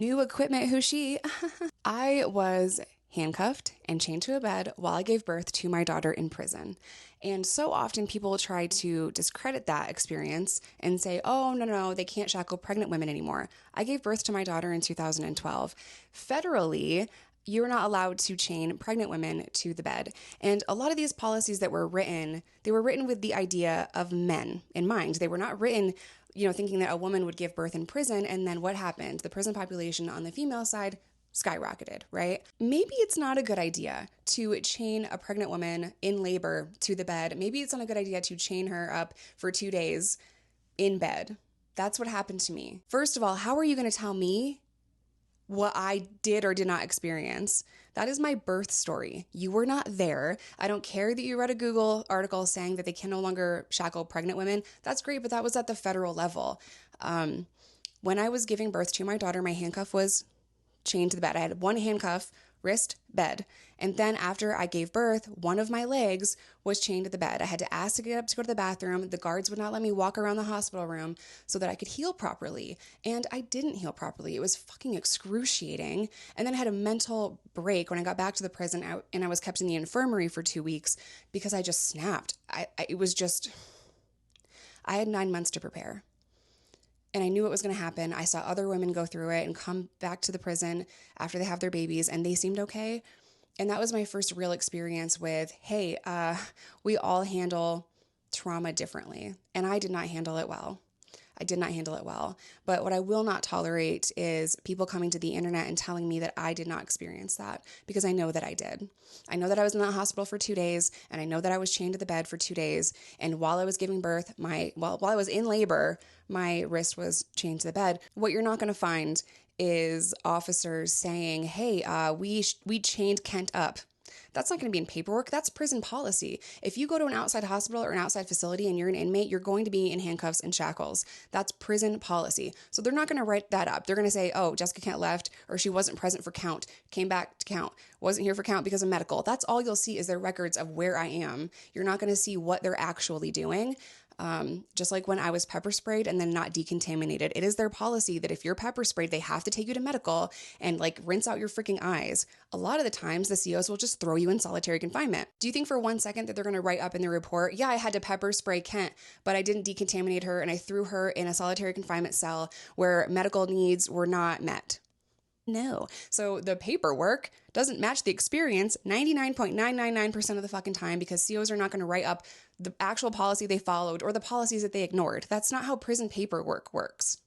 New equipment, who she? I was handcuffed and chained to a bed while I gave birth to my daughter in prison. And so often people try to discredit that experience and say, oh, no, they can't shackle pregnant women anymore. I gave birth to my daughter in 2012. Federally, you're not allowed to chain pregnant women to the bed. And a lot of these policies that were written, they were written with the idea of men in mind. They were not written, thinking that a woman would give birth in prison. And then what happened? The prison population on the female side skyrocketed, right? Maybe it's not a good idea to chain a pregnant woman in labor to the bed. Maybe it's not a good idea to chain her up for 2 days in bed. That's what happened to me. First of all, how are you going to tell me what I did or did not experience? That is my birth story. You were not there. I don't care that you read a Google article saying that they can no longer shackle pregnant women. That's great, but that was at the federal level. When I was giving birth to my daughter, my handcuff was chained to the bed. I had one handcuff, wrist, bed. And then after I gave birth, one of my legs was chained to the bed. I had to ask to get up to go to the bathroom. The guards would not let me walk around the hospital room so that I could heal properly. And I didn't heal properly. It was fucking excruciating. And then I had a mental break when I got back to the prison and I was kept in the infirmary for 2 weeks because I just snapped. I had 9 months to prepare. And I knew it was going to happen. I saw other women go through it and come back to the prison after they have their babies, and they seemed okay. And that was my first real experience with, hey, we all handle trauma differently. And I did not handle it well. But what I will not tolerate is people coming to the internet and telling me that I did not experience that, because I know that I did. I know that I was in the hospital for 2 days, and I know that I was chained to the bed for 2 days. And while I was giving birth, while I was in labor, my wrist was chained to the bed. What you're not going to find is officers saying, hey, we chained Kent up. That's not going to be in paperwork. That's prison policy. If you go to an outside hospital or an outside facility and you're an inmate, you're going to be in handcuffs and shackles. That's prison policy. So they're not going to write that up. They're going to say, oh, Jessica Kent left, or she wasn't present for count, came back to count, wasn't here for count because of medical. That's all you'll see is their records of where I am. You're not going to see what they're actually doing. Just like when I was pepper sprayed and then not decontaminated, it is their policy that if you're pepper sprayed, they have to take you to medical and rinse out your freaking eyes. A lot of the times the COs will just throw you in solitary confinement. Do you think for 1 second that they're going to write up in their report, yeah, I had to pepper spray Kent, but I didn't decontaminate her and I threw her in a solitary confinement cell where medical needs were not met? No. So the paperwork doesn't match the experience 99.999% of the fucking time, because COs are not going to write up the actual policy they followed or the policies that they ignored. That's not how prison paperwork works.